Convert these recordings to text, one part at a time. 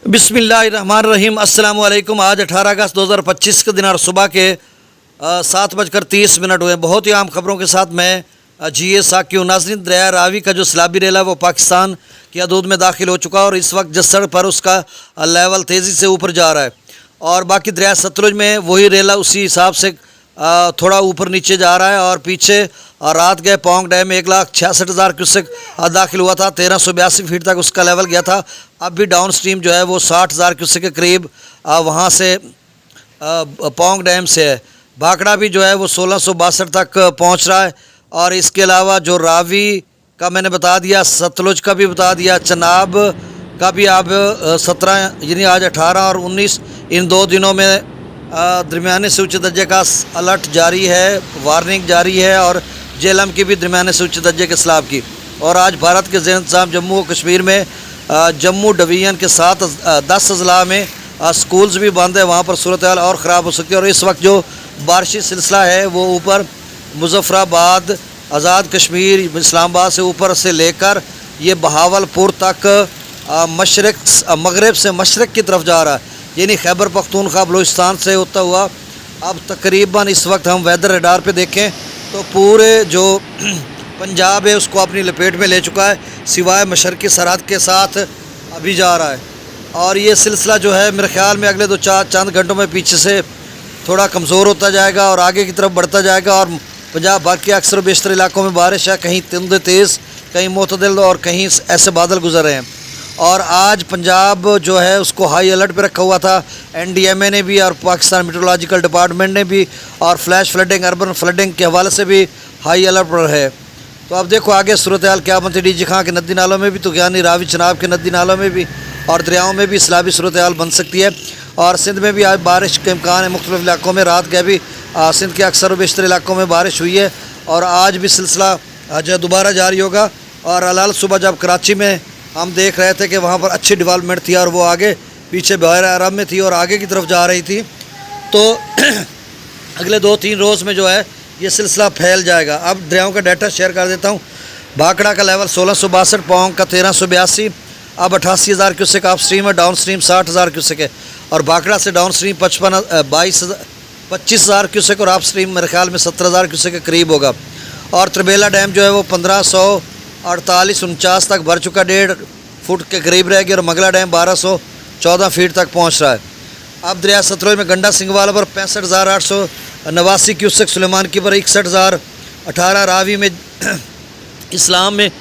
बिस्मिल्लाहिर्रहमानिर्रहीम। अस्सलाम वालेकुम। आज 18 अगस्त 2025 के दिन और सुबह के 7:30 हुए। बहुत ही आम खबरों के साथ मैं GA साकी हूं। नाज़रीन, दरिया रावी का जो सैलाबी रेला है वो पाकिस्तान की हदूद में दाखिल हो चुका है और इस वक्त जसड़ पर उसका लेवल तेज़ी से ऊपर जा रहा है और बाकी दरिया सतलुज में वही रेला उसी हिसाब से थोड़ा ऊपर नीचे जा रहा है। और पीछे रात गए पोंग डैम में 1,66,000 क्यूसेक दाखिल हुआ था, 1382 फीट तक उसका लेवल गया था। अब भी डाउन स्ट्रीम जो है वो 60,000 क्यूसेक के करीब वहाँ से पोंग डैम से है। भाखड़ा भी जो है वो 1662 तक पहुँच रहा है। और इसके अलावा जो रावी का मैंने बता दिया, सतलुज का भी बता दिया, चनाब का भी अब 17 यानी आज 18 और 19 इन 2 दिनों में दरमियाने से उच्च दर्जे का अलर्ट जारी है, वार्निंग जारी है और जेलम की भी दरमियाने से उच्च दर्जे के सैलाब की। और आज भारत के ज़ेल इंतज़ाम जम्मू और कश्मीर में जम्मू डिवीज़न के 10 अजला में स्कूल्स भी बंद है, वहाँ पर सूरत हाल और ख़राब हो सकती है। और इस वक्त जो बारिशी सिलसिला है वो ऊपर मुजफ्फराबाद, आज़ाद कश्मीर, इस्लामाबाद से ऊपर से लेकर ये बहावलपुर तक मगरब से मशरक़ की तरफ जा रहा है, यानी खैबर पख्तूनख्वा बलूचिस्तान से होता हुआ। अब तकरीबन इस वक्त हम वेदर रडार पे देखें तो पूरे जो पंजाब है उसको अपनी लपेट में ले चुका है, सिवाय मशरक़ी सरहद के साथ अभी जा रहा है। और ये सिलसिला जो है मेरे ख्याल में अगले 2-4 चंद घंटों में पीछे से थोड़ा कमज़ोर होता जाएगा और आगे की तरफ बढ़ता जाएगा। और पंजाब बाकी अक्सर बेशतर इलाकों में बारिश है, कहीं तंद तेज़, कहीं मोतदिल और कहीं ऐसे बादल गुजर रहे हैं। और आज पंजाब जो है उसको हाई अलर्ट पे रखा हुआ था NDMA ने भी और पाकिस्तान मेट्रोलॉजिकल डिपार्टमेंट ने भी, और फ्लैश फ्लडिंग, अर्बन फ्लडिंग के हवाले से भी हाई अलर्ट पर है। तो अब देखो आगे सूरत हाल क्या बनती है। DG खां के नदी नालों में भी तो यानी रावी चनाब के नदी नालों में भी और दरियाओं में भी सैलाबी सूरत हाल बन सकती है। और सिंध में भी आज बारिश के इम्कान है, मुख्तलिफ इलाकों में रात गए भी सिंध के अक्सर बेशतर इलाकों में बारिश हुई है और आज भी सिलसिला जो दोबारा जारी होगा। और अलाल सुबह जब कराची में हम देख रहे थे कि वहाँ पर अच्छी डेवलपमेंट थी और वो आगे पीछे बहर अरब में थी और आगे की तरफ जा रही थी, तो अगले 2-3 रोज़ में जो है ये सिलसिला फैल जाएगा। अब दरियाओं का डाटा शेयर कर देता हूँ। भाखड़ा का लेवल 1662, पोंग का 1382, अब 88,000 क्यूसेक अप स्ट्रीम है, डाउन स्ट्रीम 60,000 क्यूसेक है। और भाखड़ा से डाउन स्ट्रीम 25,000 क्यूसेक और अप स्ट्रीम मेरे ख्याल में 17,000 क्यूसेक के करीब होगा। और त्रिबेला डैम जो है वो 1548-49 तक भर चुका, 1.5 फुट के करीब रह गया। और मंगला डैम 1214 फीट तक पहुंच रहा है। अब दरिया सतलुज में गंडा सिंगवाला पर 65,889 क्यूसेक, सुलेमान की पर 61,018, रावी में इस्लाम में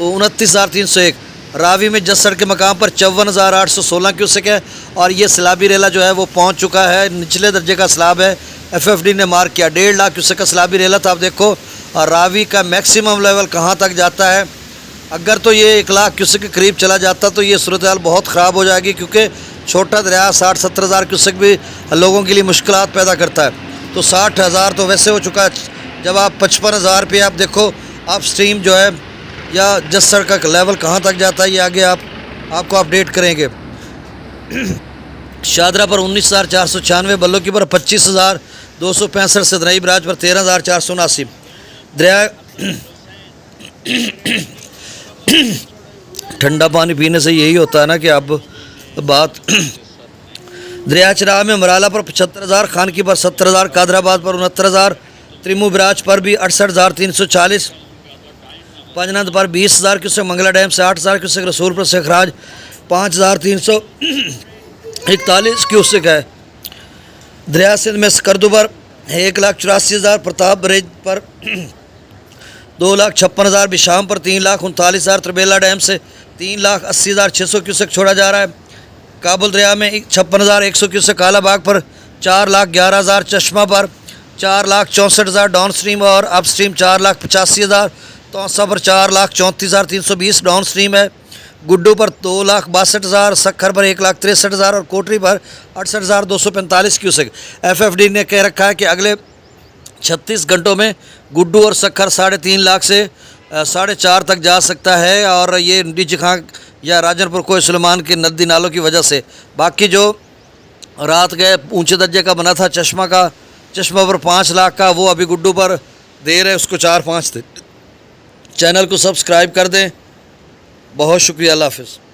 29,301, रावी में जसड़ के मकाम पर 54,816 क्यूसेक है। और ये सैलाबी रेला जो है वो पहुंच चुका है, निचले दर्जे का सैलाब है। FFD ने मार्क किया 1.5 लाख क्यूसेक का सैलाबी रेला था। आप देखो और रावी का मैक्सिमम लेवल कहाँ तक जाता है। अगर तो ये 1 लाख क्यूसेक के करीब चला जाता तो ये सूरत हाल बहुत ख़राब हो जाएगी, क्योंकि छोटा दरिया 60-70 हज़ार क्यूसेक भी लोगों के लिए मुश्किलात पैदा करता है। तो 60,000 तो वैसे हो चुका है। जब आप 55,000 पे आप देखो आप स्ट्रीम जो है या जसड़ का लेवल कहाँ तक जाता है, ये आगे आपको अपडेट करेंगे। शादरा पर 19,496, बल्लो की पर 25,265, सदनई बराज पर 13,479। दरिया ठंडा पानी पीने से यही होता है ना कि अब बात दरिया चनाब में मराला पर 75,000, खान की पर 70,000, कादराबाद पर 69,000, त्रिमू बराज पर भी 68,340, पंजनंद पर 20,000 क्यूसेक, मंगला डैम से 8,000 क्यूसेक, रसूलपुर से खराज 5,341 क्यूसेक है। दरिया सिंध में स्कर्दू पर 1,84,000, प्रताप ब्रिज पर 2,56,000, बिशाम पर 3,39,000, त्रिबेला डैम से 3,80,600 क्यूसेक छोड़ा जा रहा है। काबुल दरिया में 56,100 क्यूसेक, कालाबाग पर 4,11,000, चश्मा पर 4,64,000 डाउन स्ट्रीम और अप स्ट्रीम 4,85,000, तौसा पर 4,34,320 डाउन स्ट्रीम है। गुड्डू पर 2,62,000, सखर पर 1,63,000 और कोटरी पर 68,245 क्यूसेक। FFD ने कह रखा है कि अगले 36 घंटों में गुड्डू और सखर 3.5 लाख से 4.5 तक जा सकता है। और ये DG खां या राजनपुर कोई सुलेमान के नदी नालों की वजह से। बाकी जो रात गए ऊंचे दर्जे का बना था चश्मा पर 5 लाख का, वो अभी गुड्डू पर देर है, उसको 4-5 थे। चैनल को सब्सक्राइब कर दें। बहुत शुक्रिया। अल्लाह हाफ़िज़।